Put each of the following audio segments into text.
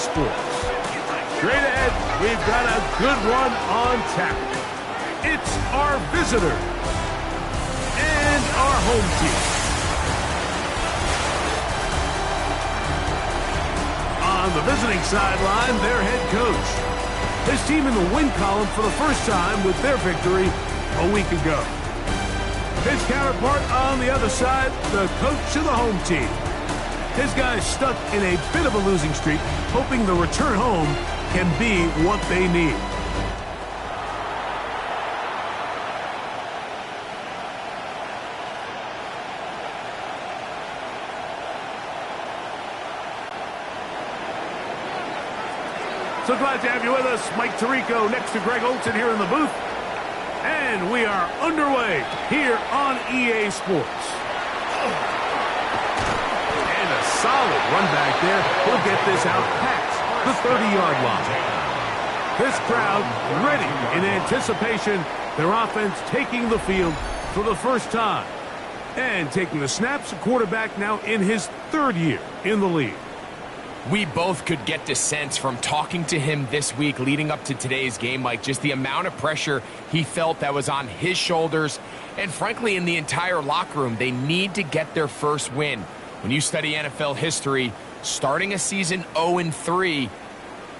Sports. Straight ahead, we've got a good one on tap. It's our visitors and our home team. On the visiting sideline, their head coach. His team in the win column for the first time with their victory a week ago. His counterpart on the other side, the coach of the home team. His guys stuck in a bit of a losing streak, hoping the return home can be what they need. So glad to have you with us. Mike Tirico next to Greg Olson here in the booth. And we are underway here on EA Sports. And a solid run back there. He'll get this out past the 30-yard line. This crowd ready in anticipation. Their offense taking the field for the first time. And taking the snaps, a quarterback now in his third year in the league. We both could get the sense from talking to him this week leading up to today's game, Mike, just the amount of pressure he felt that was on his shoulders. And frankly, in the entire locker room, they need to get their first win. When you study NFL history, starting a season 0-3,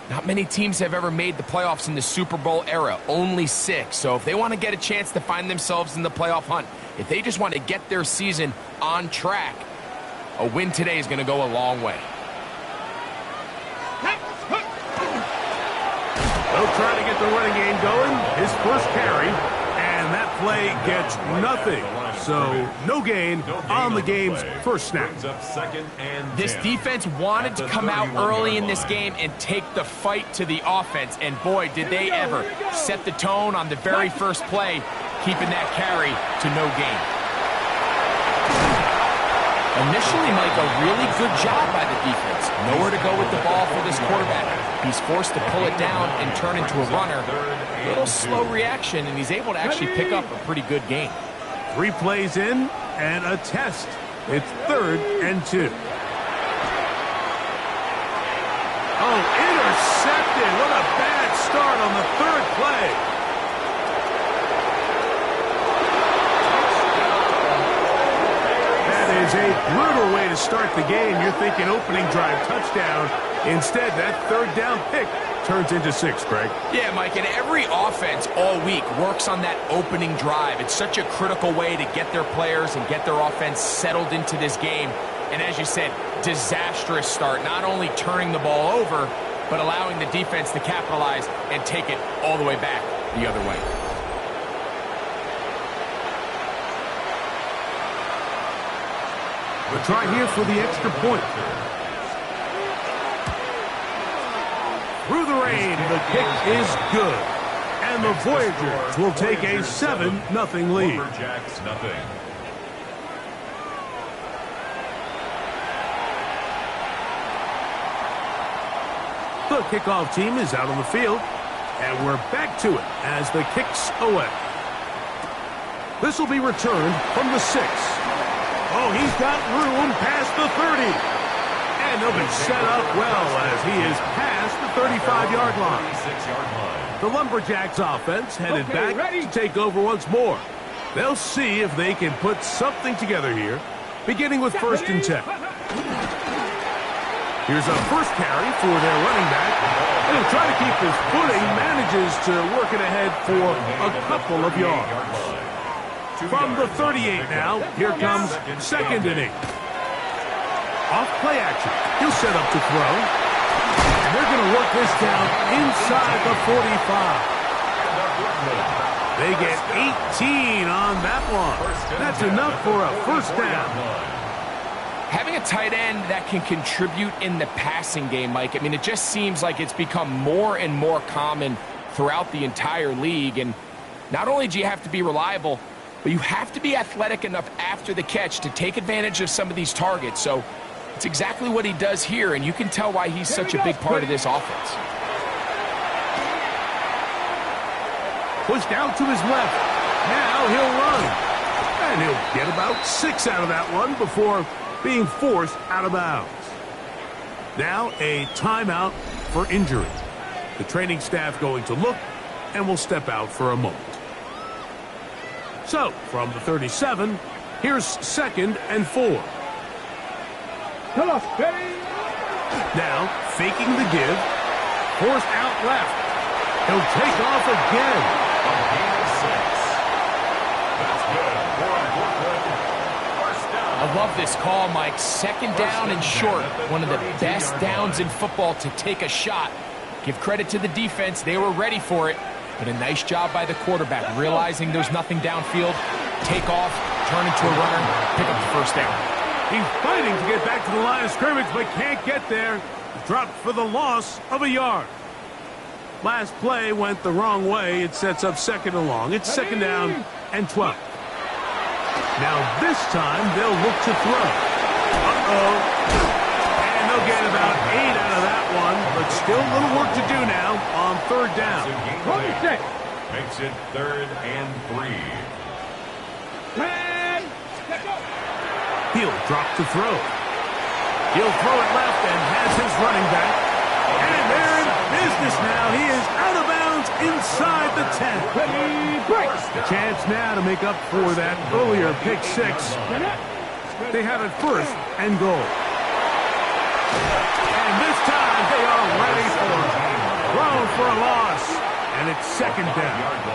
not many teams have ever made the playoffs in the Super Bowl era, only 6. So if they want to get a chance to find themselves in the playoff hunt, if they just want to get their season on track, a win today is going to go a long way. They'll try to get the running game going. His first carry, and that play gets nothing. So, no gain on the game's first snap. This defense wanted to come out early in this game and take the fight to the offense, and boy, did they ever set the tone on the very first play, keeping that carry to no gain. Initially, Mike, a really good job by the defense. Nowhere to go with the ball for this quarterback. He's forced to pull it down and turn into a runner. A little slow reaction, and he's able to actually pick up a pretty good gain. 3 plays in and a test. It's 3rd and 2. Oh, intercepted. What a bad start on the 3rd play. Is a brutal way to start the game. You're thinking opening drive touchdown. Instead, that 3rd down pick turns into 6, Greg. Yeah, Mike, and every offense all week works on that opening drive. It's such a critical way to get their players and get their offense settled into this game. And as you said, disastrous start, not only turning the ball over, but allowing the defense to capitalize and take it all the way back the other way. We'll try here for the extra point. Through the rain, the kick is good. And the Voyagers will take a 7-0 lead. The kickoff team is out on the field. And we're back to it as the kick's away. This will be returned from the 6. Oh, he's got room past the 30. And they'll be set up well as he is past the 35-yard line. The Lumberjacks offense headed back to take over once more. They'll see if they can put something together here, beginning with 1st and 10. Here's a first carry for their running back. And he'll try to keep his footing, manages to work it ahead for a couple of yards. From the 38 now, here comes 2nd and 8. Off play action. He'll set up to throw. And they're going to work this down inside the 45. They get 18 on that one. That's enough for a first down. Having a tight end that can contribute in the passing game, Mike, I mean, it just seems like it's become more and more common throughout the entire league. And not only do you have to be reliable, but you have to be athletic enough after the catch to take advantage of some of these targets. So it's exactly what he does here, and you can tell why he's such a big part of this offense. Pushed out to his left. Now he'll run. And he'll get about 6 out of that one before being forced out of bounds. Now a timeout for injury. The training staff going to look and will step out for a moment. So, from the 37, here's 2nd and 4. Now, faking the give, forced out left. He'll take off again. A gain of 6. That's good for a Brooklyn first down. I love this call, Mike. 2nd down and short. One of the best downs in football to take a shot. Give credit to the defense. They were ready for it. But a nice job by the quarterback, realizing there's nothing downfield. Take off, turn into a runner, pick up the first down. He's fighting to get back to the line of scrimmage, but can't get there. Dropped for the loss of a yard. Last play went the wrong way. It sets up 2nd and long. It's 2nd down and 12. Now this time they'll look to throw. Uh-oh. And they'll get about 8 out of that one, but still a little work to do now on 3rd down. Makes it 3rd and 3. He'll drop to throw. He'll throw it left and has his running back. And they're in business now. He is out of bounds inside the 10. A chance now to make up for that earlier pick 6. They have it 1st and goal. And this time they are ready for it. Thrown for a loss. And it's 2nd down.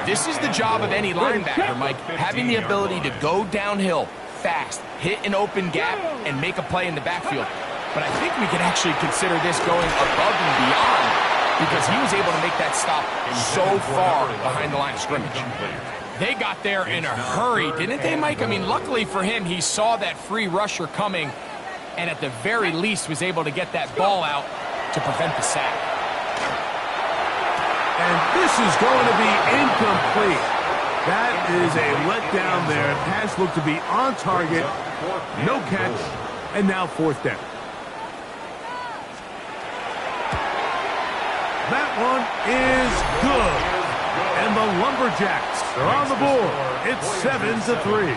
This is the job of any linebacker, Mike, having the ability to go downhill fast, hit an open gap, and make a play in the backfield. But I think we can actually consider this going above and beyond because he was able to make that stop so far behind the line of scrimmage. They got there in a hurry, didn't they, Mike? I mean, luckily for him, he saw that free rusher coming and at the very least was able to get that ball out to prevent the sack. And this is going to be incomplete. That is a letdown there. Pass looked to be on target. No catch. And now 4th down. That one is good. And the Lumberjacks are on the board. It's 7-3.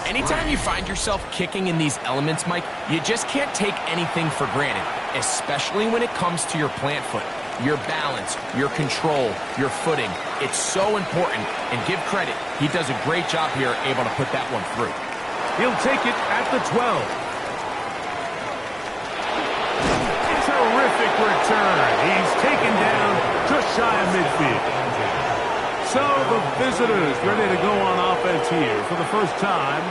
Anytime you find yourself kicking in these elements, Mike, you just can't take anything for granted, especially when it comes to your plant foot. Your balance, your control, your footing. It's so important, and give credit. He does a great job here, able to put that one through. He'll take it at the 12. Terrific return. He's taken down just shy of midfield. So the visitors ready to go on offense here for the first time.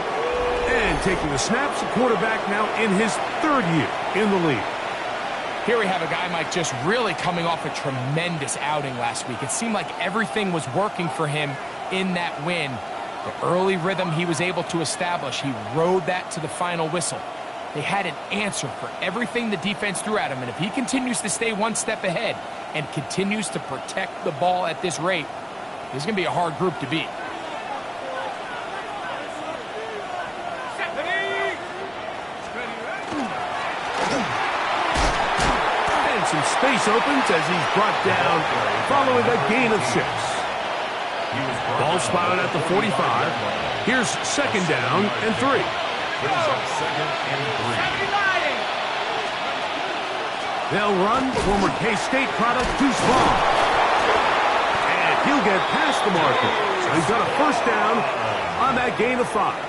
And taking the snaps, the quarterback now in his 3rd year in the league. Here we have a guy, Mike, just really coming off a tremendous outing last week. It seemed like everything was working for him in that win. The early rhythm he was able to establish, he rode that to the final whistle. They had an answer for everything the defense threw at him, and if he continues to stay one step ahead and continues to protect the ball at this rate, this is going to be a hard group to beat. Some space opens as he's brought down following a gain of 6. Ball spotted at the 45. Here's 2nd down and 3. They'll run former K-State product too small. And he'll get past the marker. So he's got a 1st down on that gain of 5.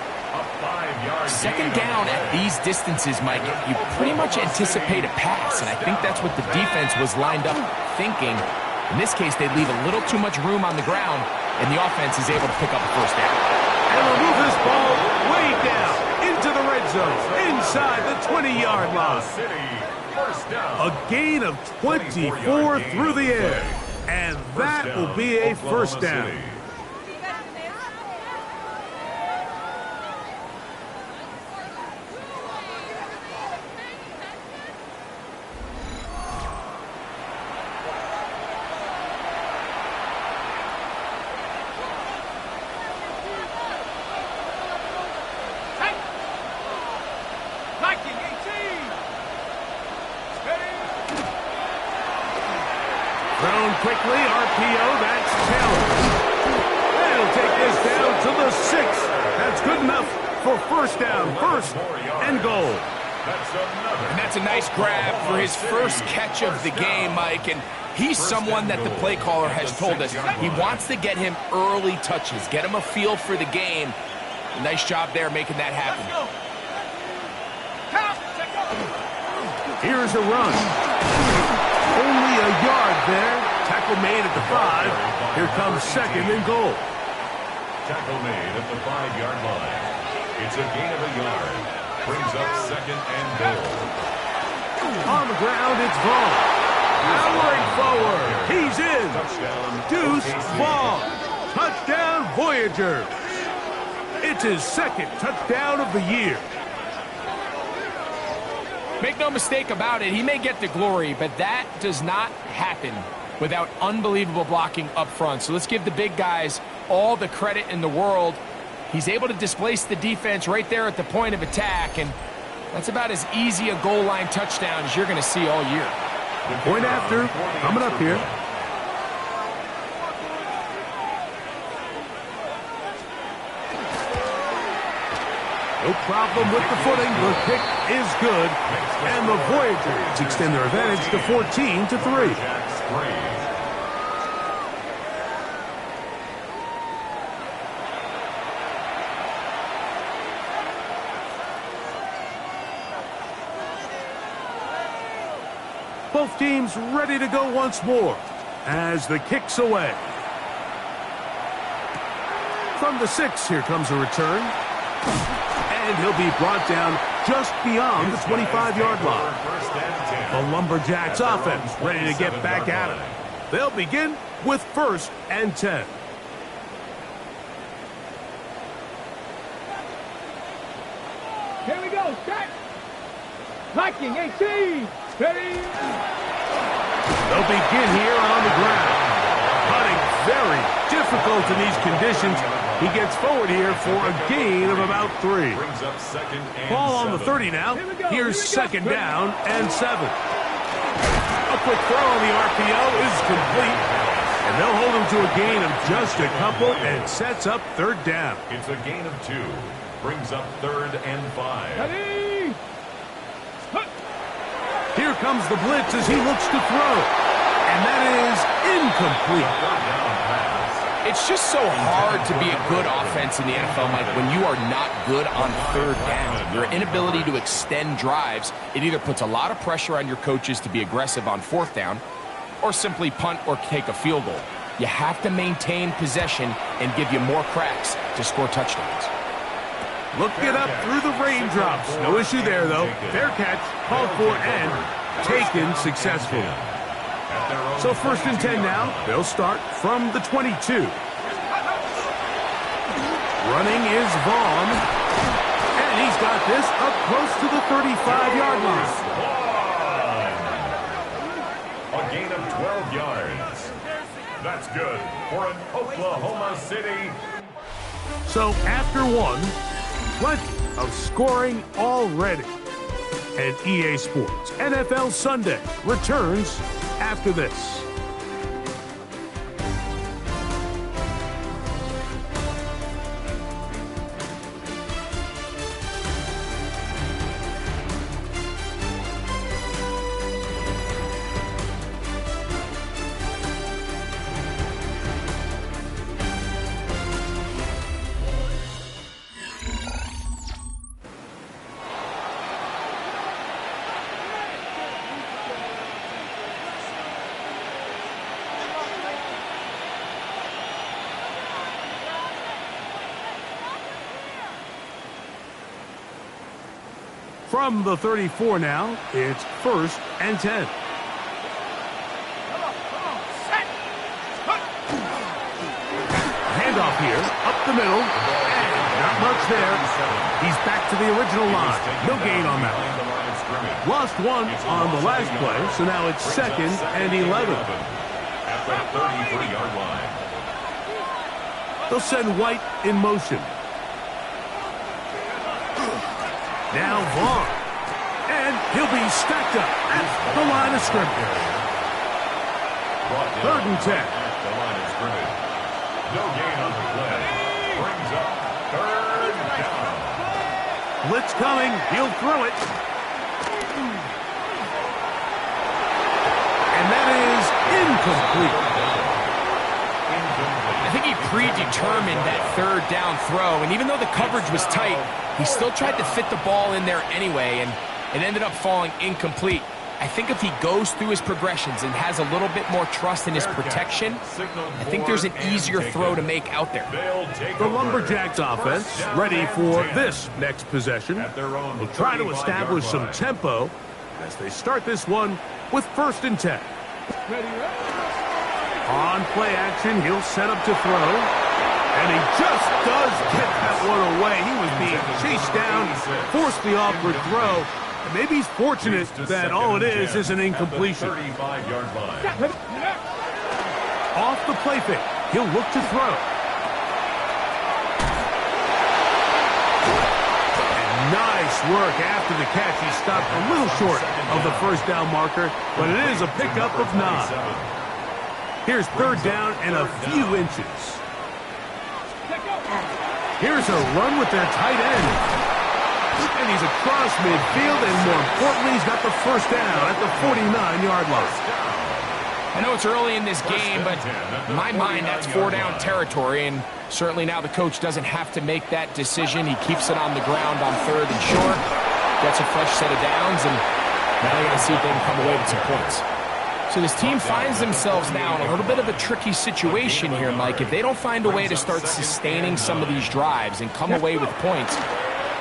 2nd down at these distances, Mike, you pretty much anticipate a pass, and I think that's what the defense was lined up thinking. In this case, they leave a little too much room on the ground, and the offense is able to pick up a 1st down. And they'll move this ball way down into the red zone, inside the 20-yard line. A gain of 24 through the air, and that will be a 1st down. Thrown quickly, RPO, that's Taylor. They'll take this down to the 6. That's good enough for 1st down, 1st and goal. And that's a nice grab for his first catch of the game, Mike. And he's someone that the play caller has told us he wants to get him early touches, get him a feel for the game. Nice job there making that happen. Here's a run. Only a yard there. Tackle made at the 5. Here comes second and goal. Tackle made at the 5-yard line. It's a gain of a yard. Brings up second and goal. On the ground, it's Vaughn. Powering forward. He's in. Touchdown. Deuce OKC. Vaughn. Touchdown, Voyagers. It's his second touchdown of the year. Make no mistake about it, he may get the glory, but that does not happen without unbelievable blocking up front. So let's give the big guys all the credit in the world. He's able to displace the defense right there at the point of attack, and that's about as easy a goal line touchdown as you're going to see all year. Point after, coming up here. No problem with the footing. The kick is good. And the Voyagers extend their advantage to 14-3. Both teams ready to go once more as the kick's away. From the 6, here comes a return. And he'll be brought down just beyond the 25-yard line. The Lumberjacks offense ready to get back at it. They'll begin with 1st and 10. Here we go, set! Viking 18! Steady! They'll begin here on the ground. Putting very difficult in these conditions. He gets forward here for a gain of about 3. Brings up second and Ball on the 7. 30 now. Here's second down and 7. A quick throw on the RPO is complete. And they'll hold him to a gain of just a couple and sets up 3rd down. It's a gain of 2. Brings up 3rd and 5. Ready! Here comes the blitz as he looks to throw. And that is incomplete. It's just so hard to be a good offense in the NFL, Mike, when you are not good on 3rd down. Your inability to extend drives, it either puts a lot of pressure on your coaches to be aggressive on 4th down or simply punt or take a field goal. You have to maintain possession and give you more cracks to score touchdowns. Looking up through the raindrops. No issue there, though. Fair catch, called for, and taken successfully. So 1st and 10 now. They'll start from the 22. Running is Vaughn. And he's got this up close to the 35-yard line. A gain of 12 yards. That's good for an Oklahoma City. So after 1, plenty of scoring already. And EA Sports NFL Sunday returns after this. From the 34 now, it's 1st and 10. Handoff here, up the middle, and not much there. He's back to the original line. No gain on that. Lost 1 on the last play, so now it's 2nd and 11. At the 33-yard line. They'll send White in motion. Now Vaughn. And he'll be stacked up at the line of scrimmage. 3rd and 10. At the line of scrimmage. No gain on the play. Brings up 3rd down. Blitz coming. He'll throw it. And that is incomplete. I think he predetermined that third down throw, and even though the coverage was tight, he still tried to fit the ball in there anyway, and it ended up falling incomplete. I think if he goes through his progressions and has a little bit more trust in his protection, I think there's an easier throw to make out there. The Lumberjacks offense ready for this next possession. They'll try to establish some tempo as they start this one with 1st and 10. On play action, he'll set up to throw. And he just does get that one away. He was being chased down, forced the awkward throw. And maybe he's fortunate that all it is an incompletion. Off the play fake, he'll look to throw. And nice work after the catch. He stopped a little short of the 1st down marker, but it is a pickup of 9. Here's 3rd down and a few inches. Here's a run with their tight end. And he's across midfield, and more importantly, he's got the 1st down at the 49-yard line. I know it's early in this game, but in my mind, that's 4-down territory, and certainly now the coach doesn't have to make that decision. He keeps it on the ground on 3rd and short, gets a fresh set of downs, and now they're going to see if they can come away with some points. So this team finds themselves now in a little bit of a tricky situation here, Mike. If they don't find a way to start sustaining some of these drives and come away with points,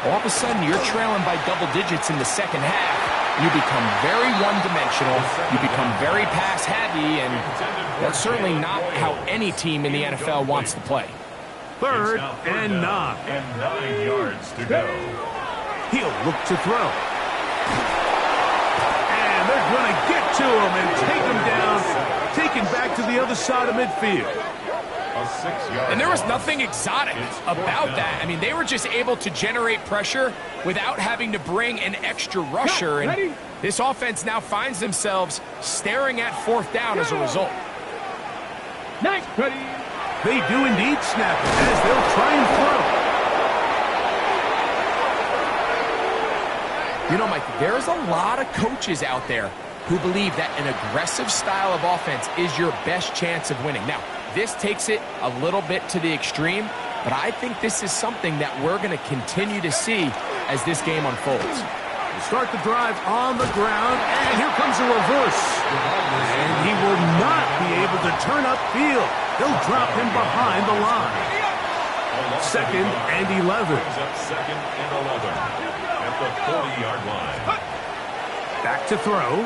all of a sudden you're trailing by double digits in the 2nd half. You become very one-dimensional. You become very pass-heavy, and that's certainly not how any team in the NFL wants to play. 3rd and 9. And 9 yards to go. He'll look to throw. And they're going to get to him and take him down, taken back to the other side of midfield. And there was nothing exotic about that. I mean, they were just able to generate pressure without having to bring an extra rusher. And this offense now finds themselves staring at 4th down as a result. Nice, buddy. They do indeed snap it as they'll try and throw. You know, Mike, there's a lot of coaches out there who believe that an aggressive style of offense is your best chance of winning. Now, this takes it a little bit to the extreme, but I think this is something that we're going to continue to see as this game unfolds. We'll start the drive on the ground, and here comes a reverse. And he will not be able to turn upfield. They'll drop him behind the line. 2nd and 11. 2nd and 11 at the 40-yard line. Back to throw.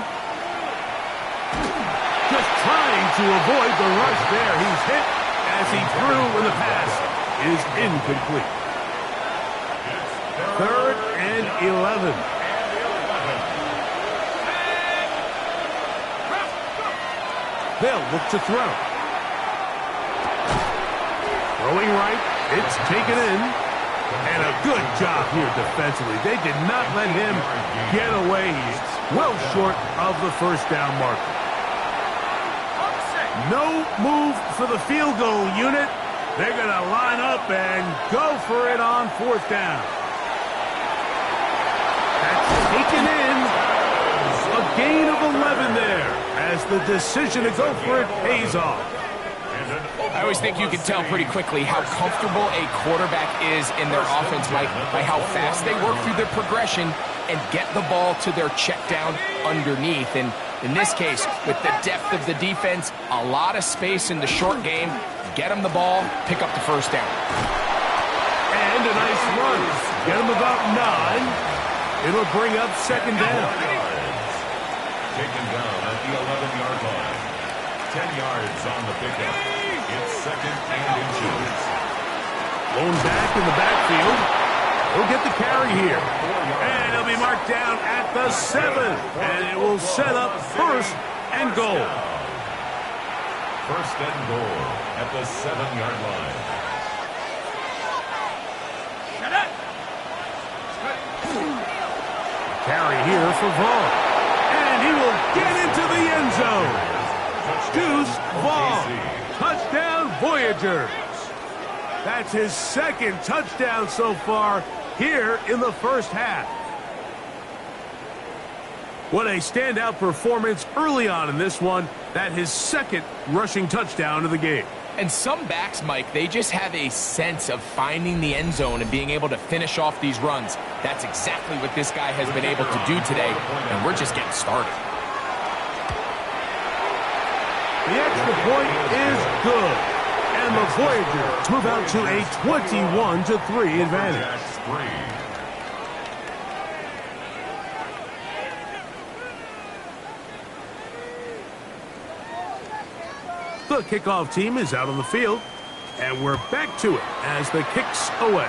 Just trying to avoid the rush there. He's hit as he threw when the pass is incomplete. 3rd and 11. They'll look to throw. Throwing right, it's taken in. And a good job here defensively. They did not let him get away. He's well short of the 1st down marker. No move for the field goal unit. They're going to line up and go for it on 4th down. That's taken in. A gain of 11 there as the decision to go for it pays off. I always think you can tell pretty quickly how comfortable a quarterback is in their offense, Mike, by how fast they work through their progression and get the ball to their check down underneath. And in this case, with the depth of the defense, a lot of space in the short game, get them the ball, pick up the 1st down. And a nice run. Get them about 9. It'll bring up 2nd down. Taken down at the 11-yard line. 10 yards on the pickup. It's 2nd and inches. Blown back in the backfield. He'll get the carry here. And he'll be marked down at the 7. And it will set up 1st and goal. 1st and goal at the 7-yard line. Carry here for Vaughn. And he will get into the end zone. Deuce Vaughn. Touchdown, Voyagers. That's his 2nd touchdown so far here in the 1st half. What a standout performance early on in this one. That his second rushing touchdown of the game. And some backs, Mike, they just have a sense of finding the end zone and being able to finish off these runs. That's exactly what this guy has been able to do today, and we're just getting started. The extra point is good, and the Voyagers move out to a 21-3 advantage. The kickoff team is out on the field, and we're back to it as the kicks away.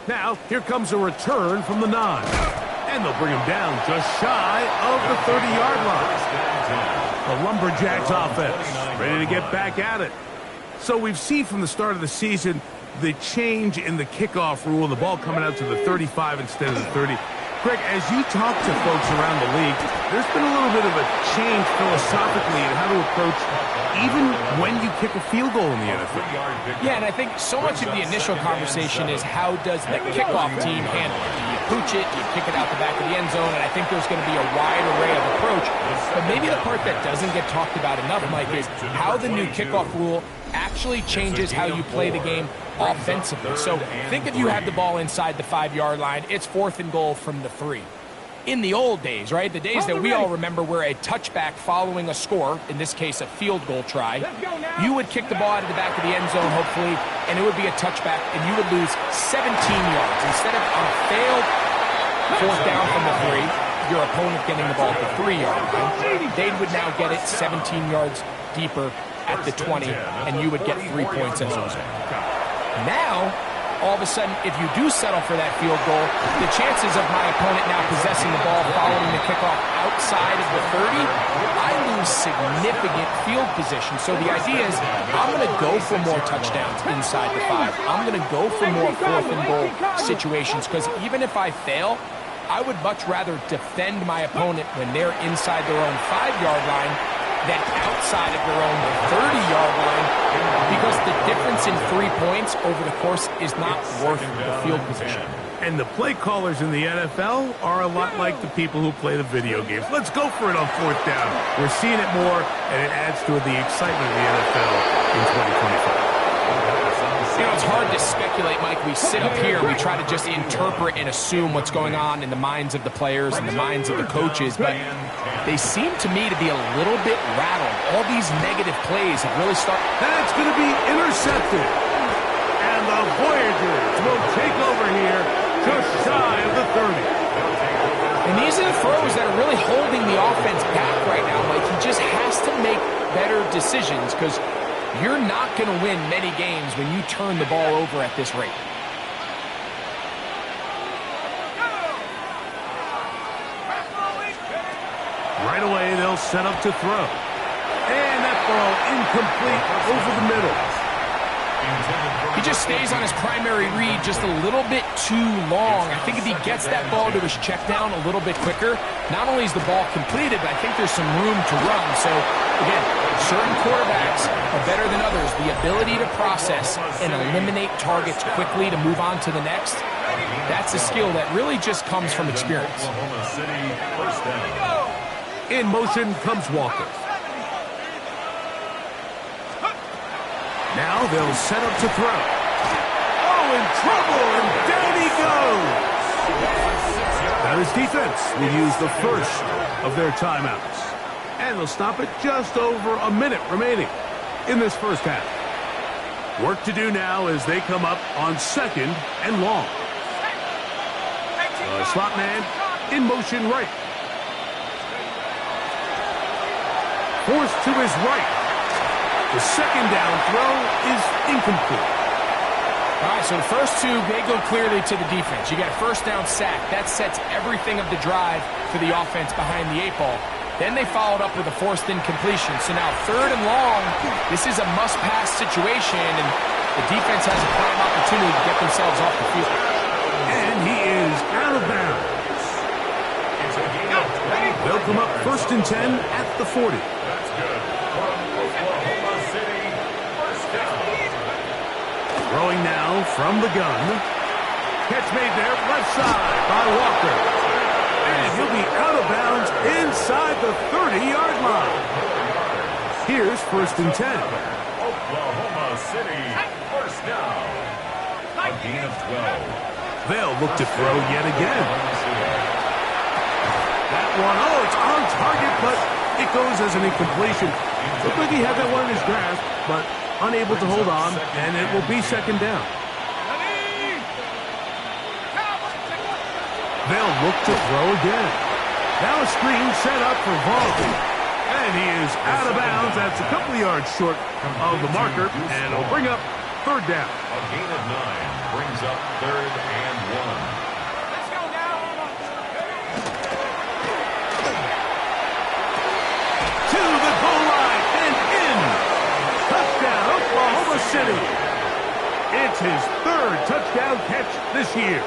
Now, here comes a return from the 9, and they'll bring him down just shy of the 30-yard line. The Lumberjacks offense ready to get back at it. So we've seen from the start of the season the change in the kickoff rule, the ball coming out to the 35 instead of the 30. Greg, as you talk to folks around the league, there's been a little bit of a change philosophically in how to approach even when you kick a field goal in the NFL. Yeah, and I think so much of the initial conversation is how does the kickoff team handle it? Do you pooch it? Do you kick it out the back of the end zone? And I think there's going to be a wide array of approach. But maybe the part that doesn't get talked about enough, Mike, is how the new kickoff rule actually changes how you play the game offensively. So think if you have the ball inside the 5-yard line, it's 4th and goal from the 3. In the old days, right, the days that we all remember were a touchback following a score, in this case a field goal try, you would kick the ball out of the back of the end zone, hopefully, and it would be a touchback, and you would lose 17 yards. Instead of on a failed 4th down from the 3, your opponent getting the ball at the 3-yard line, they would now get it 17 yards deeper at the 20, and you would get 3 points as a result. Now, all of a sudden, if you do settle for that field goal, the chances of my opponent now possessing the ball following the kickoff outside of the 30, I lose significant field position. So the idea is I'm going to go for more touchdowns inside the 5. I'm going to go for more 4th and goal situations because even if I fail, I would much rather defend my opponent when they're inside their own 5-yard line than outside of their own 30-yard line, because the difference in 3 points over the course is not worth the field position. And the play callers in the NFL are a lot like the people who play the video games. Let's go for it on 4th down. We're seeing it more, and it adds to the excitement of the NFL in 2025. You know, it's hard to speculate, Mike. We sit up here, we try to just interpret and assume what's going on in the minds of the players and the minds of the coaches, but they seem to me to be a little bit rattled. All these negative plays have really started. That's going to be intercepted. And the Voyagers will take over here just shy of the 30. And these are the throws that are really holding the offense back right now, Mike. He just has to make better decisions because you're not going to win many games when you turn the ball over at this rate. Right away, they'll set up to throw. And that ball incomplete over the middle. He just stays on his primary read just a little bit too long. I think if he gets that ball to his check down a little bit quicker, not only is the ball completed, but I think there's some room to run. So, again, certain quarterbacks are better than others. The ability to process and eliminate targets quickly to move on to the next, that's a skill that really just comes from experience. In motion comes Walker. Now they'll set up to throw. Oh, in trouble, and down he goes. Now his defense will use the first of their timeouts. And they'll stop it just over a minute remaining in this first half. Work to do now as they come up on 2nd and long. The slot man in motion right. Forced to his right. The 2nd down throw is incomplete. All right, so the first 2, they go clearly to the defense. You got a 1st down sack. That sets everything of the drive for the offense behind the 8 ball. Then they followed up with a forced incompletion. So now 3rd and long, this is a must-pass situation, and the defense has a prime opportunity to get themselves off the field. And he is out of bounds. They'll come up 1st and 10 at the 40. Throwing now from the gun. Catch made there, left side by Walker. And And he'll be out of bounds inside the 30-yard line. Here's 1st and 10. Oklahoma City, first down. A gain of 12. They'll look to throw yet again. That one, oh, it's on target, but it goes as an incompletion. Looked like he had that one in his grasp, but unable to hold on, and it will be 2nd down. They'll look to throw again. Now a screen set up for Vaughn. And he is out of bounds. That's a couple of yards short of the marker, and it'll bring up 3rd down. A gain of 9 brings up 3rd and 1. Let's go now. To the goal line and in. Touchdown, Oklahoma City. It's his 3rd touchdown catch this year.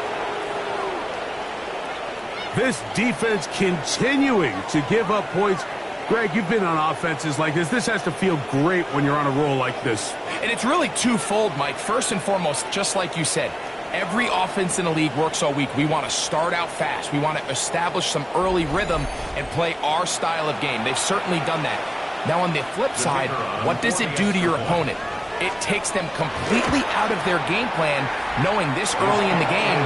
This defense continuing to give up points. Greg, you've been on offenses like this. This has to feel great when you're on a roll like this. And it's really twofold, Mike. First and foremost, just like you said, every offense in the league works all week. We want to start out fast. We want to establish some early rhythm and play our style of game. They've certainly done that. Now, on the flip side, what does it do to your opponent? It takes them completely out of their game plan, knowing this early in the game,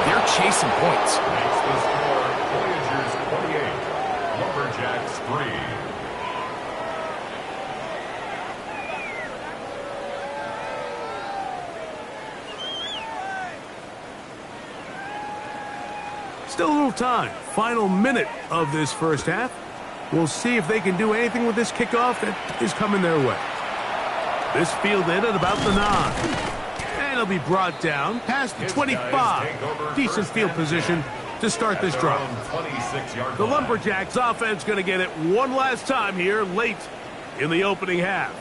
they're chasing points. Makes the score Voyagers 28, Lumberjacks 3. Still a little time. Final minute of this 1st half. We'll see if they can do anything with this kickoff that is coming their way. This fielded at about the 9. And it'll be brought down past the 25. Decent field position to start this drive. The Lumberjacks offense going to get it one last time here late in the opening half.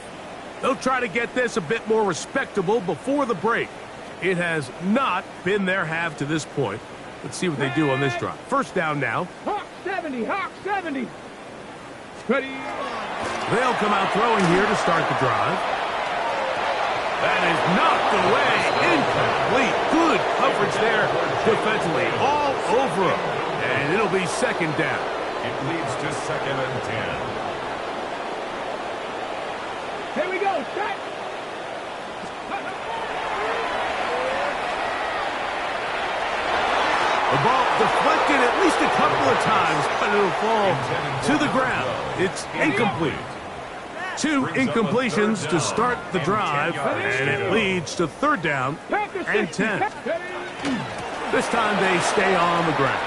They'll try to get this a bit more respectable before the break. It has not been their half to this point. Let's see what they do on this drive. 1st down now. Hawk 70, Hawk 70. Ready. They'll come out throwing here to start the drive. That is knocked away. Incomplete. Good coverage there defensively. All over him. And it'll be 2nd down. It leads to 2nd and 10. Here we go. Set. The ball deflected at least a couple of times, but it'll fall to the ground. It's incomplete. 2 incompletions to start the drive, and it leads to 3rd down and 10. This time they stay on the ground.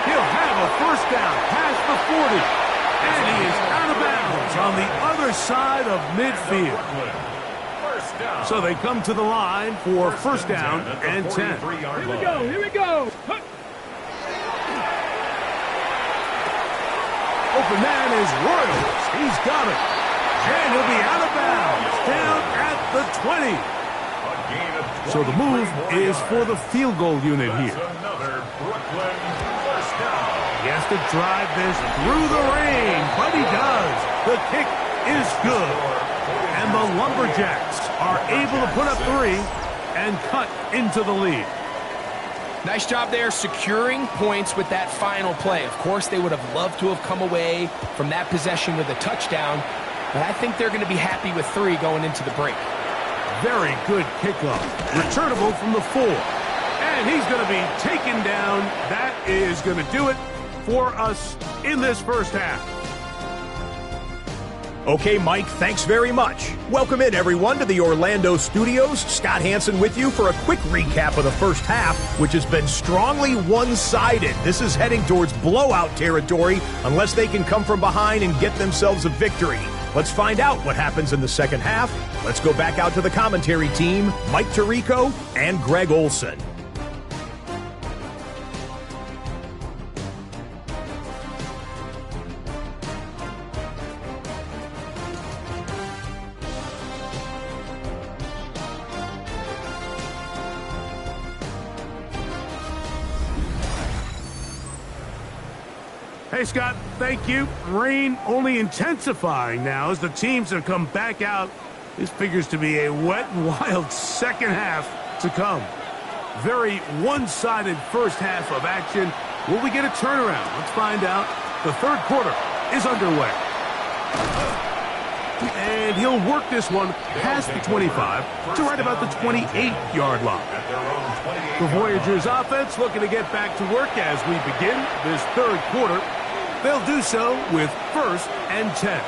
He'll have a 1st down past the 40, and he is out of bounds on the other side of midfield. So they come to the line for 1st down and 10. Here we go. Here we go. Open man is Royals. He's got it. And he'll be out of bounds down at the 20. So the move is for the field goal unit here. He has to drive this through the rain, but he does. The kick is good. And the Lumberjacks are able to put up 3 and cut into the lead. Nice job there securing points with that final play. Of course, they would have loved to have come away from that possession with a touchdown, but I think they're going to be happy with 3 going into the break. Very good kickoff. Returnable from the 4. And he's going to be taken down. That is going to do it for us in this 1st half. Okay, Mike, thanks very much. Welcome in, everyone, to the Orlando studios. Scott Hansen with you for a quick recap of the 1st half, which has been strongly one-sided. This is heading towards blowout territory unless they can come from behind and get themselves a victory. Let's find out what happens in the 2nd half. Let's go back out to the commentary team, Mike Tirico and Greg Olson. Hey, Scott, thank you. Rain only intensifying now as the teams have come back out. This figures to be a wet and wild 2nd half to come. Very one-sided first half of action. Will we get a turnaround? Let's find out. The third quarter is underway. And he'll work this one past the 25 to right about the 28-yard line. The Voyageurs offense looking to get back to work as we begin this third quarter. They'll do so with 1st and 10.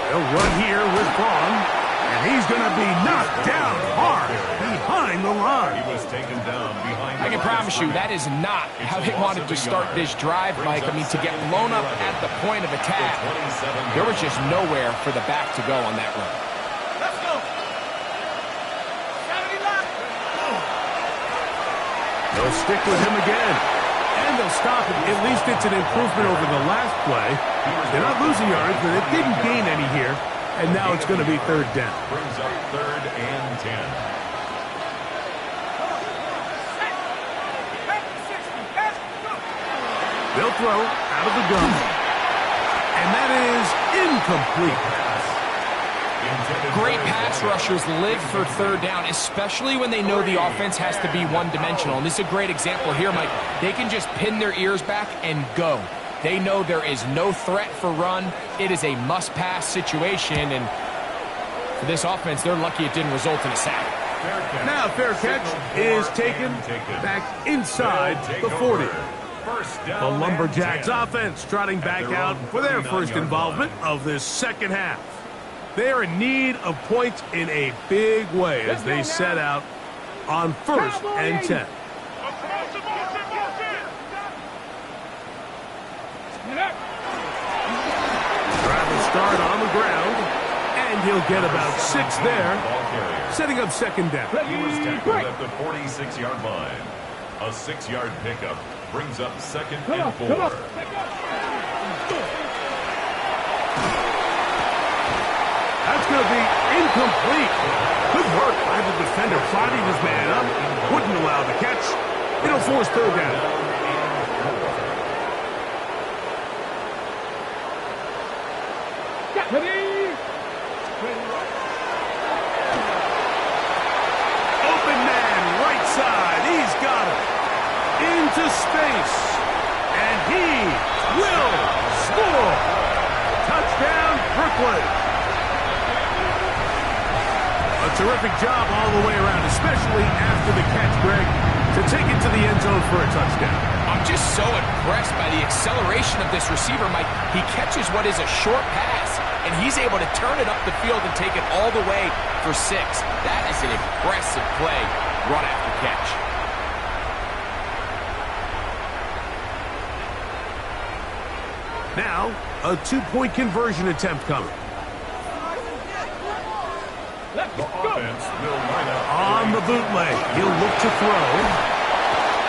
They'll run here with Vaughn, and he's going to be knocked down hard behind the line. He was taken down behind. I can promise you that is not how they wanted to start this drive, Mike. I mean, to get blown up at the point of attack, there was just nowhere for the back to go on that run. Let's go. They'll stick with him again, and they'll stop it. At least it's an improvement over the last play. They're not losing yards, but it didn't gain any here, and now it's going to be 3rd down. Brings up 3rd and 10. They'll throw out of the gun, and that is incomplete. Great pass rushers live for 3rd down, especially when they know the offense has to be one-dimensional. And this is a great example here, Mike. They can just pin their ears back and go. They know there is no threat for run. It is a must-pass situation, and for this offense, they're lucky it didn't result in a sack. Now fair catch is taken back inside the 40. The Lumberjacks offense trotting back out for their first involvement of this second half. They are in need of points in a big way as they set out on 1st and 10. Drive will start on the ground, and he'll get about 6 there, setting up 2nd down. He was tackled at the 46-yard line. A 6-yard pickup brings up 2nd and 4. That's going to be incomplete. Good work by the defender, fighting his man up. Wouldn't allow the catch. It'll force 3rd down. Open man, right side. He's got it. Into space. And he will score. Touchdown, Brooklyn. A terrific job all the way around, especially after the catch, Greg, to take it to the end zone for a touchdown. I'm just so impressed by the acceleration of this receiver, Mike. He catches what is a short pass, and he's able to turn it up the field and take it all the way for 6. That is an impressive play, run after catch. Now, a 2-point conversion attempt coming. The offense will line up On the bootleg, he'll look to throw.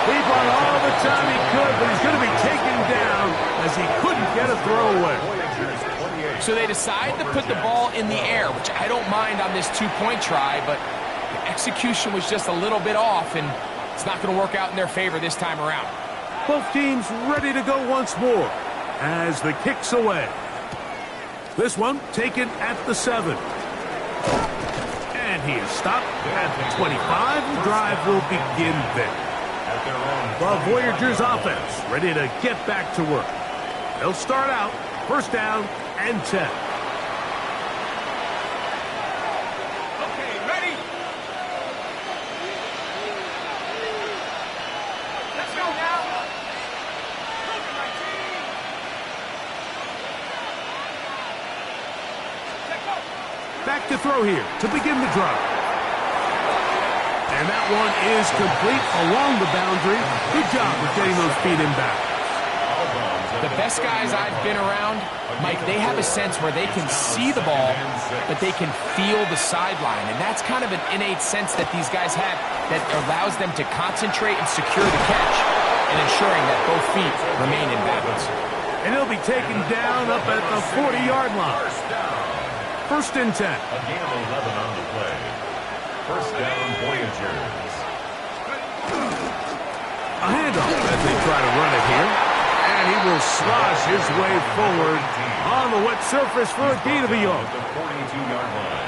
He brought all the time he could, but he's going to be taken down as he couldn't get a throw away. So they decide to put the ball in the air, which I don't mind on this 2-point try, but the execution was just a little bit off, and it's not going to work out in their favor this time around. Both teams ready to go once more as the kick's away. This one taken at the 7. And he is stopped at the 25. The drive will begin there. The Voyageurs offense ready to get back to work. They'll start out 1st down and 10. Okay, ready? Let's go now. Back to throw here to begin the drive. And that one is complete along the boundary. Good job of getting those feet in back. The best guys I've been around, Mike, they have a sense where they can see the ball, but they can feel the sideline. And that's kind of an innate sense that these guys have that allows them to concentrate and secure the catch and ensuring that both feet remain in balance. And he'll be taken down up at the 40-yard line. 1st and 10. A gain of 11 on the play. 1st down, Voyageurs. A handoff as they try to run it here. And he will slosh his way forward on the wet surface for a gain of a yard. The 42-yard line.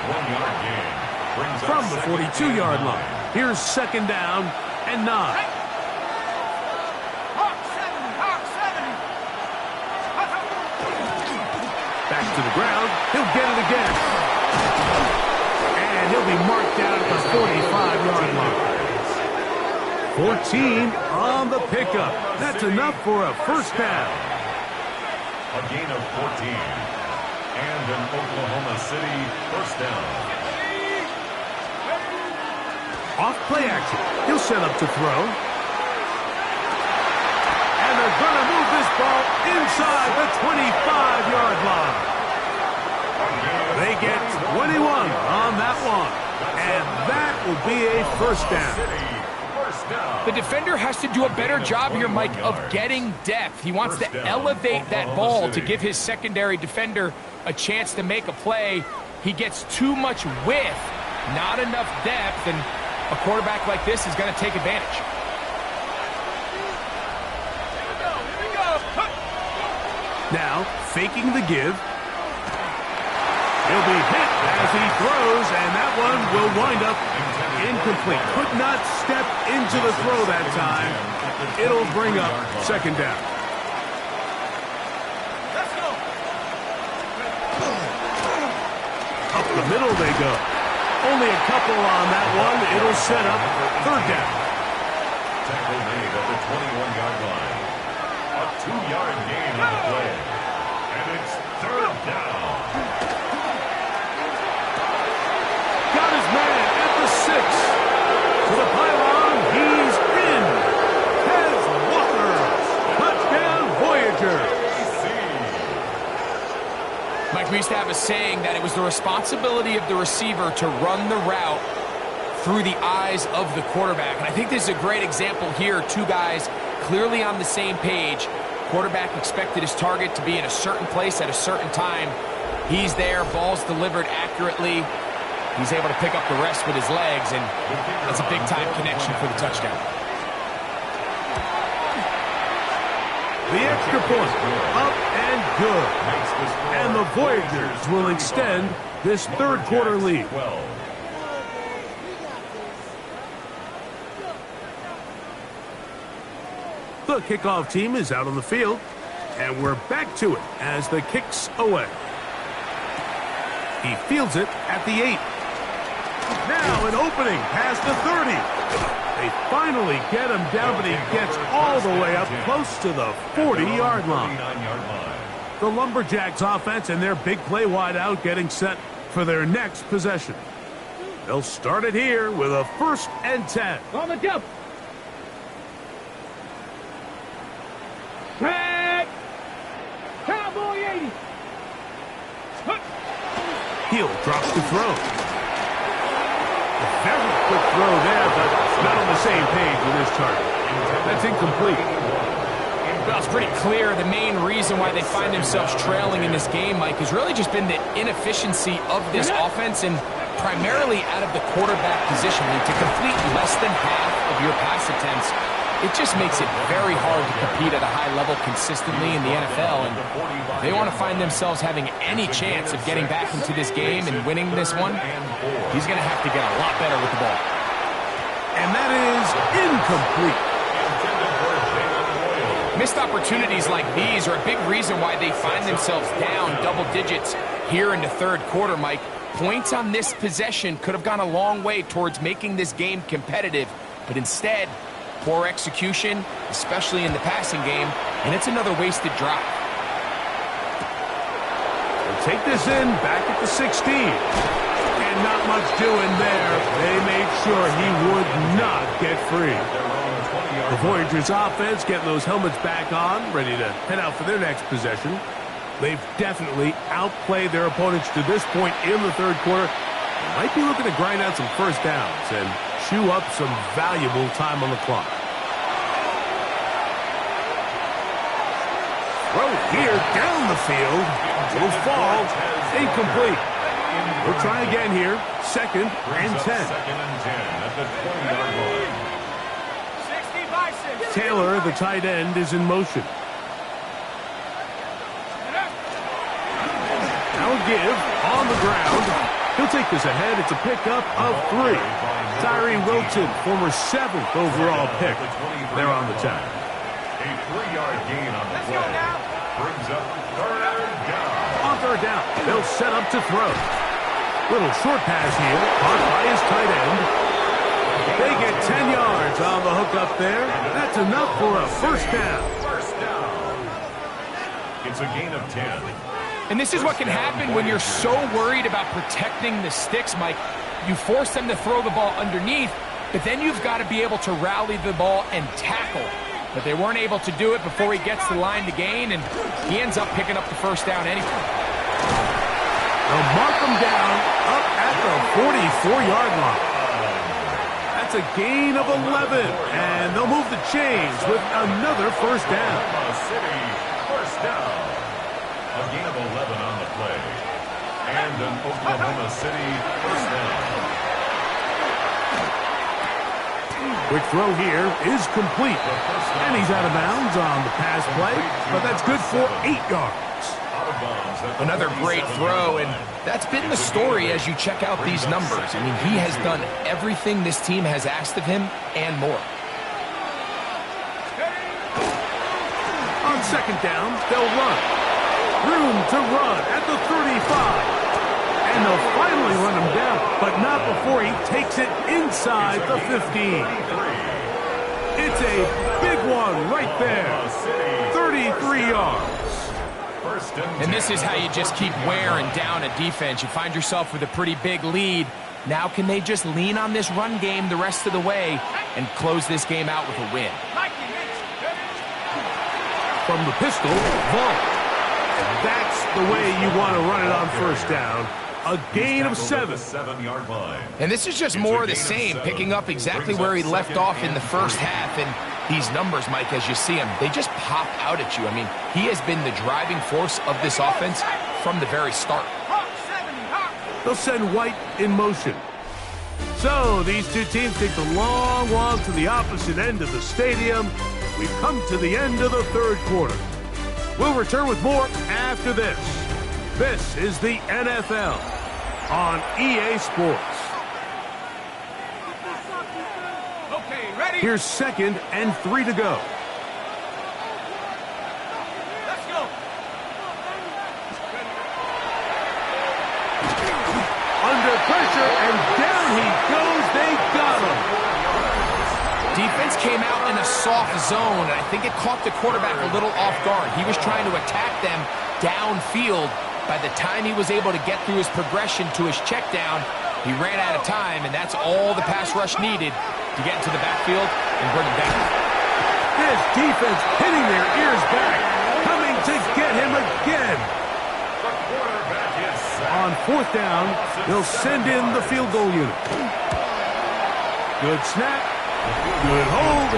1-yard gain. From the 42-yard line, here's second down and 9. Back to the ground. He'll get it again. And he'll be marked down at the 45-yard line. 14 on the pickup. That's enough for a first down. A gain of 14. And an Oklahoma City first down. Off play action. He'll set up to throw. And they're going to move this ball inside the 25-yard line. They get 21 on that one. And that will be a first down. The defender has to do a better job here, Mike, of getting depth. He wants to elevate that ball to give his secondary defender a chance to make a play. He gets too much width, not enough depth, and a quarterback like this is going to take advantage. Now, faking the give. He'll be hit as he throws, and that one will wind up incomplete. Could not step into the throw that time. It'll bring up second down. Let's go. Up the middle they go. Only a couple on that one. It'll set up third down. Tackle made at the 21-yard line. A 2-yard gain on the play. And it's third down. Got his man at the 6. To the pylon, he's in. Has Walker. Touchdown, Voyagers. Mike, we used to have a saying that it was the responsibility of the receiver to run the route through the eyes of the quarterback. And I think this is a great example here. Two guys clearly on the same page. Quarterback expected his target to be in a certain place at a certain time. He's there, ball's delivered accurately. He's able to pick up the rest with his legs, and that's a big-time connection for the touchdown. The extra point, up and good. And the Voyagers will extend this third quarter lead. The kickoff team is out on the field, and we're back to it as the kick's away. He fields it at the 8. Now an opening past the 30. They finally get him down, but he gets all the way up close to the 40-yard line. The Lumberjacks offense and their big play wide out getting set for their next possession. They'll start it here with a 1st and 10. On the jump. Track. Cowboy 80. Hill drops to throw. A very quick throw there, but not on the same page with his target. That's incomplete. Well, it's pretty clear the main reason why they find themselves trailing in this game, Mike, has really just been the inefficiency of this offense and primarily out of the quarterback position. To complete less than half of your pass attempts, it just makes it very hard to compete at a high level consistently in the NFL. And if they want to find themselves having any chance of getting back into this game and winning this one, he's going to have to get a lot better with the ball. And that is incomplete. Missed opportunities like these are a big reason why they find themselves down double digits here in the third quarter, Mike. Points on this possession could have gone a long way towards making this game competitive, but instead, poor execution, especially in the passing game, and it's another wasted drive. They'll take this in back at the 16. And not much doing there. They made sure he would not get free. The Voyagers offense getting those helmets back on, ready to head out for their next possession. They've definitely outplayed their opponents to this point in the third quarter. They might be looking to grind out some first downs and chew up some valuable time on the clock. Throw here down the field. Will fall. Incomplete. We'll try again here. 2nd and 10. 2nd and 10 at the 20-yard line. Taylor, the tight end, is in motion. Now a give on the ground. He'll take this ahead. It's a pickup of 3. Tyree Wilton, former 7th overall pick. They're on the tackle. A 3-yard gain on the play. Brings up third down. On third down, they'll set up to throw. Little short pass here, caught by his tight end. They get 10 yards on the hook up there. That's enough for a first down. First down. It's a gain of 10. And this is what can happen when you're so worried about protecting the sticks, Mike. You force them to throw the ball underneath, but then you've got to be able to rally the ball and tackle. But they weren't able to do it before he gets the line to gain, and he ends up picking up the first down anyway. They'll mark him down up at the 44-yard line. That's a gain of 11, and they'll move the chains with another first down. Oklahoma City, first down. A gain of 11 on the play. And an Oklahoma City first down. Quick throw here is complete, and he's out of bounds on the pass play, but that's good for 8 yards. Another great throw, and that's been the story as you check out these numbers. I mean, he has done everything this team has asked of him and more. On second down, they'll run. Room to run at the 35. And they'll finally run him down, but not before he takes it inside the 15. It's a big one right there. 33 yards. And this is how you just keep wearing down a defense. You find yourself with a pretty big lead. Now can they just lean on this run game the rest of the way and close this game out with a win? From the pistol, vault. And that's the way you want to run it on first down. A gain of 7. 7-yard line. And this is just more of the same, picking up exactly where he left off in the first half. And these numbers, Mike, as you see them, they just pop out at you. I mean, he has been the driving force of this offense from the very start. They'll send White in motion. So these two teams take the long walk to the opposite end of the stadium. We've come to the end of the third quarter. We'll return with more after this. This is the NFL on EA Sports. Okay, ready? Here's 2nd and 3 to go. Let's go. Under pressure, and down he goes. They got him. Defense came out in a soft zone, and I think it caught the quarterback a little off guard. He was trying to attack them downfield. By the time he was able to get through his progression to his check down, he ran out of time, and that's all the pass rush needed to get into the backfield and bring him down. This defense hitting their ears back, coming to get him again. The quarterback is sacked. On 4th down, they'll send in the field goal unit. Good snap, good hold,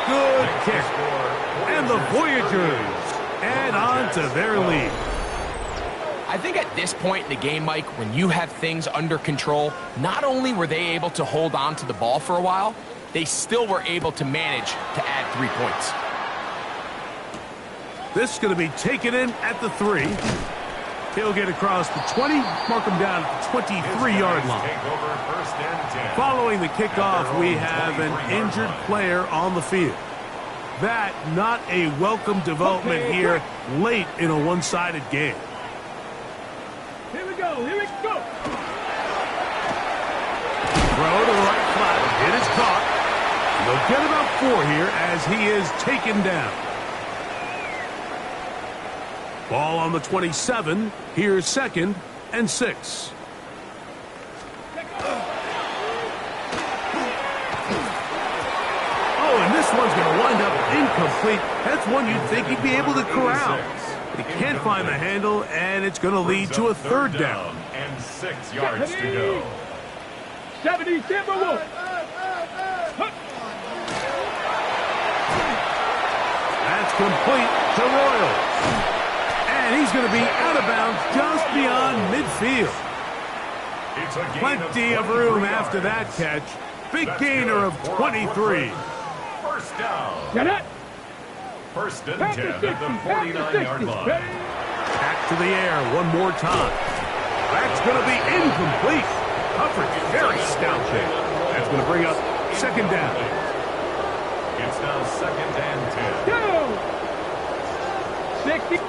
good kick. And the Voyagers add on to their lead. I think at this point in the game, Mike, when you have things under control, not only were they able to hold on to the ball for a while, they still were able to manage to add 3 points. This is going to be taken in at the 3. He'll get across the 20, mark him down at the 23-yard line. Take over first and 10. Following the kickoff, we have an injured player on the field. That not a welcome development here late in a one-sided game. Here we go. Here we go. Throw to the right flat. It is caught. They'll get about 4 here as he is taken down. Ball on the 27. Here's 2nd and 6. Oh, and this one's going to wind up incomplete. That's one you'd think he'd be able to corral. He can't find the handle, and it's going to lead to a 3rd down. And 6 yards to go. 70 Timberwolves. That's complete to Royals. And he's going to be out of bounds just beyond midfield. It's a gain Plenty of room after that catch. Big gainer of 23. First down. Get it. First and 10 at the 49-yard line. Back to the air one more time. That's going to be incomplete. Coverage very stout there. That's going to bring up second down. It's now second and 10. Go! 60.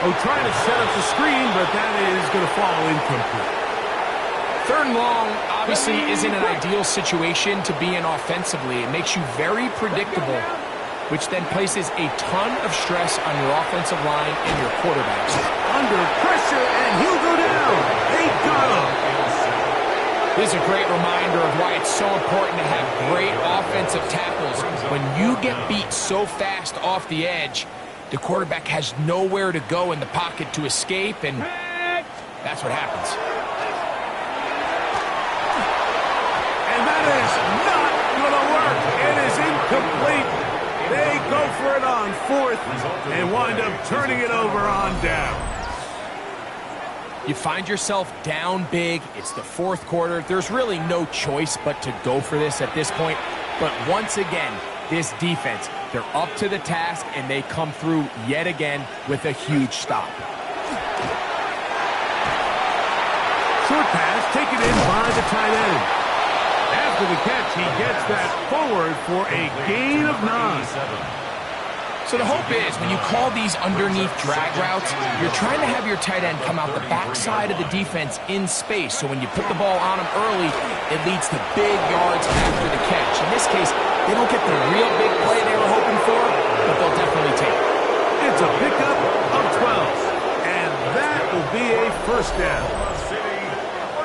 Oh, trying to set up the screen, but that is going to fall incomplete. Third and long obviously isn't an ideal situation to be in offensively. It makes you very predictable, which then places a ton of stress on your offensive line and your quarterbacks. Under pressure, and he'll go down. They got him. This is a great reminder of why it's so important to have great offensive tackles. When you get beat so fast off the edge, the quarterback has nowhere to go in the pocket to escape, and that's what happens. And that is not going to work. It is incomplete. They go for it on fourth and wind up turning it over on down. You find yourself down big. It's the fourth quarter. There's really no choice but to go for this at this point. But once again, this defense, they're up to the task, and they come through yet again with a huge stop. Short pass taken in by the tight end. After the catch, he gets that forward for a gain of 9. So the hope is, when you call these underneath drag routes, you're trying to have your tight end come out the backside of the defense in space. So when you put the ball on him early, it leads to big yards after the catch. In this case, they don't get the real big play they were hoping for, but they'll definitely take it. It's a pickup of 12, and that will be a first down.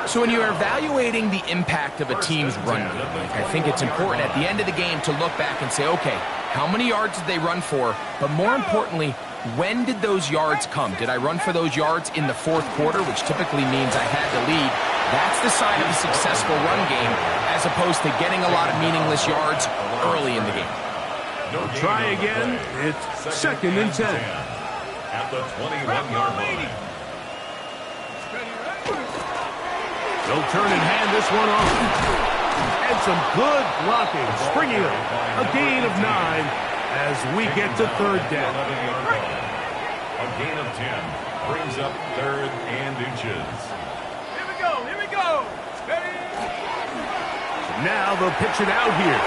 So when you're evaluating the impact of a team's run game, I think it's important at the end of the game to look back and say, okay, how many yards did they run for? But more importantly, when did those yards come? Did I run for those yards in the fourth quarter, which typically means I had the lead? That's the sign of a successful run game, as opposed to getting a lot of meaningless yards early in the game. They'll try again. It's second and 10. At the 21-yard line. They'll turn and hand this one off. And some good blocking, springing up a gain of 9 as we get to third down. A gain of 10 brings up third and inches. Here we go. Here we go. Ready? Now they'll pitch it out here.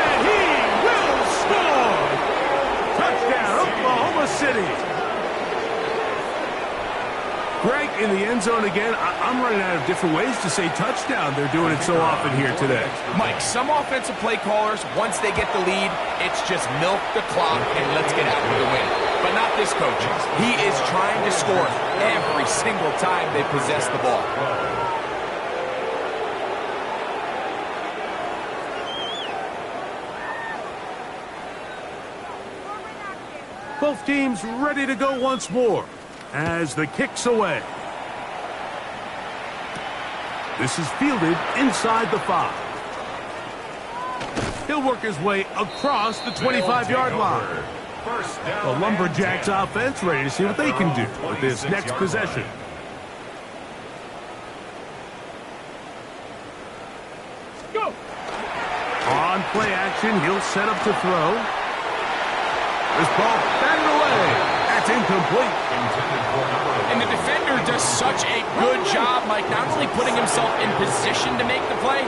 And he will score! Touchdown, Oklahoma City. Greg, in the end zone again, I'm running out of different ways to say touchdown. They're doing it so often here today. Mike, some offensive play callers, once they get the lead, it's just milk the clock and let's get out with the win. But not this coach. He is trying to score every single time they possess the ball. Both teams ready to go once more as the kick's away. This is fielded inside the 5. He'll work his way across the 25-yard line. The Lumberjacks offense ready to see what they can do with this next possession. Go! On play action, he'll set up to throw. This ball batted away. That's incomplete. And the defender does such a good job, Mike, not only putting himself in position to make the play,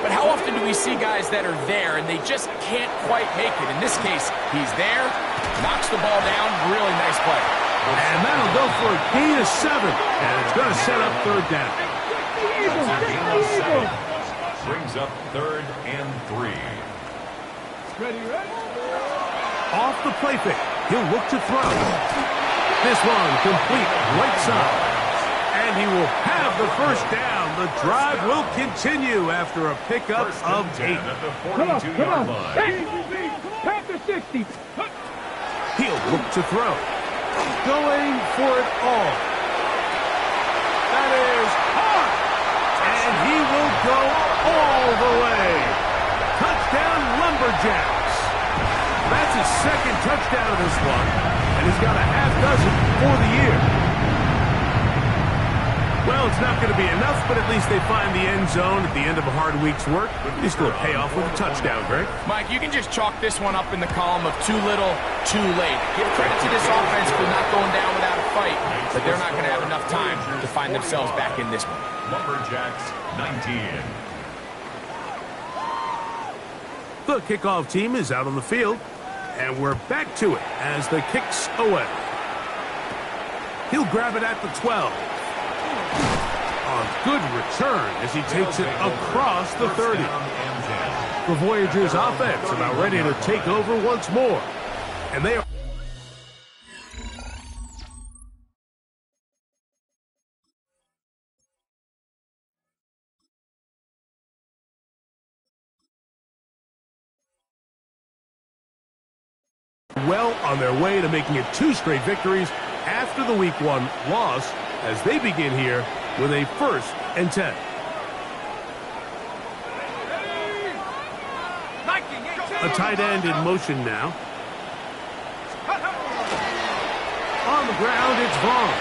but how often do we see guys that are there and they just can't quite make it? In this case, he's there, knocks the ball down, really nice play. And that'll go for a gain of 7, and it's going to set up third down. Brings up third and 3. Ready, ready? Off the play fake, he'll look to throw. This one complete right side. And he will have the first down. The drive will continue after a pickup of 8. At the Come on, 42-yard come on. line. Hey, Panther 60. He'll look to throw. Going for it all. That is hard. And he will go all the way. Touchdown, Lumberjacks. That's his second touchdown of this one. And he's got a half dozen for the year. Well, it's not going to be enough, but at least they find the end zone at the end of a hard week's work. This will pay off with a touchdown, Greg. Mike, you can just chalk this one up in the column of too little, too late. Give credit to this offense for not going down without a fight, but they're not going to have enough time to find themselves back in this one. Lumberjacks 19. The kickoff team is out on the field, and we're back to it as the kicks away. He'll grab it at the 12. A good return as he takes it across the 30. The Voyagers offense about ready to take over once more. And they are well on their way to making it 2 straight victories after the Week 1 loss as they begin here with a 1st and 10. A tight end in motion now. On the ground, it's Vaughn.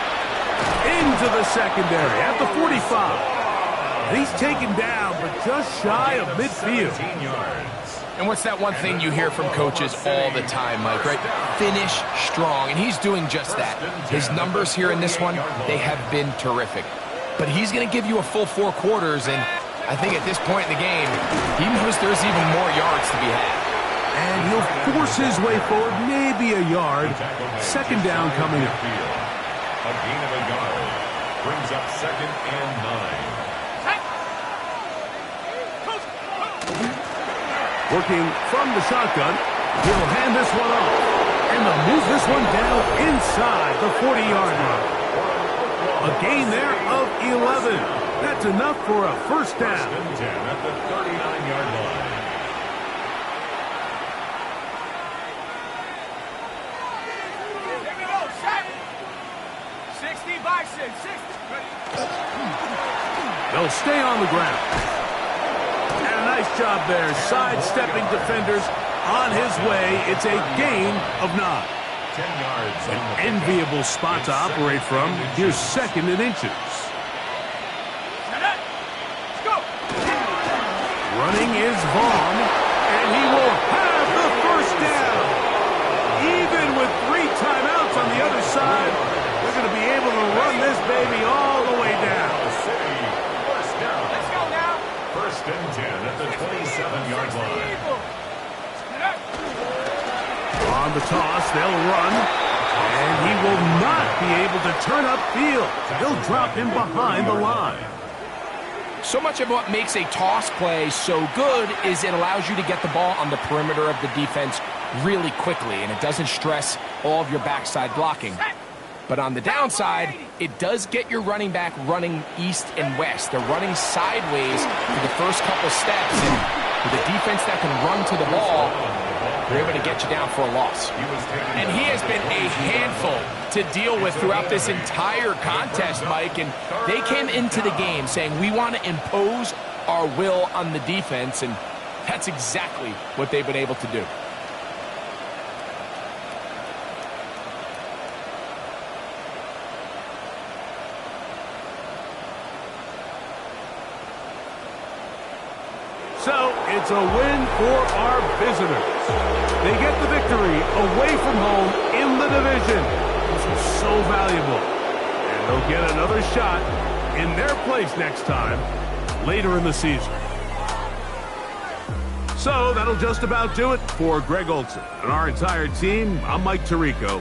Into the secondary at the 45. He's taken down, but just shy of midfield. 17 yards. And what's that one thing you hear from coaches all the time, Mike, right? Finish strong, and he's doing just that. His numbers here in this one, they have been terrific. But he's going to give you a full 4 quarters, and I think at this point in the game, he knows there's even more yards to be had. And he'll force his way forward, maybe a yard. 2nd down coming up. A gain of a yard brings up 2nd and 9. Working from the shotgun, he'll hand this one off. And they'll move this one down inside the 40-yard line. A gain there of 11. That's enough for a 1st down. 1st and 10 at the 39-yard line. They'll stay on the ground. And a nice job there, sidestepping defenders on his way. It's a gain of 9. 10 yards. An enviable spot to operate from. Here's 2nd and inches. Running is Vaughn, and he will have the 1st down. Even with 3 timeouts on the other side, they're going to be able to run this baby all the way down. First down. Let's go now. 1st and 10 at the 27-yard line. On the toss, they'll run, and he will not be able to turn upfield. They'll drop him behind the line. So much of what makes a toss play so good is it allows you to get the ball on the perimeter of the defense really quickly, and it doesn't stress all of your backside blocking. But on the downside, it does get your running back running east and west. They're running sideways for the first couple steps, and with a defense that can run to the ball, they're able to get you down for a loss. And he has been a handful to deal with throughout this entire contest, Mike. And they came into the game saying, we want to impose our will on the defense, and that's exactly what they've been able to do. So it's a win for our visitors. They get the victory away from home in the division. This is so valuable. And they'll get another shot in their place next time, later in the season. So that'll just about do it for Greg Olson and our entire team. I'm Mike Tirico.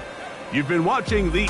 You've been watching the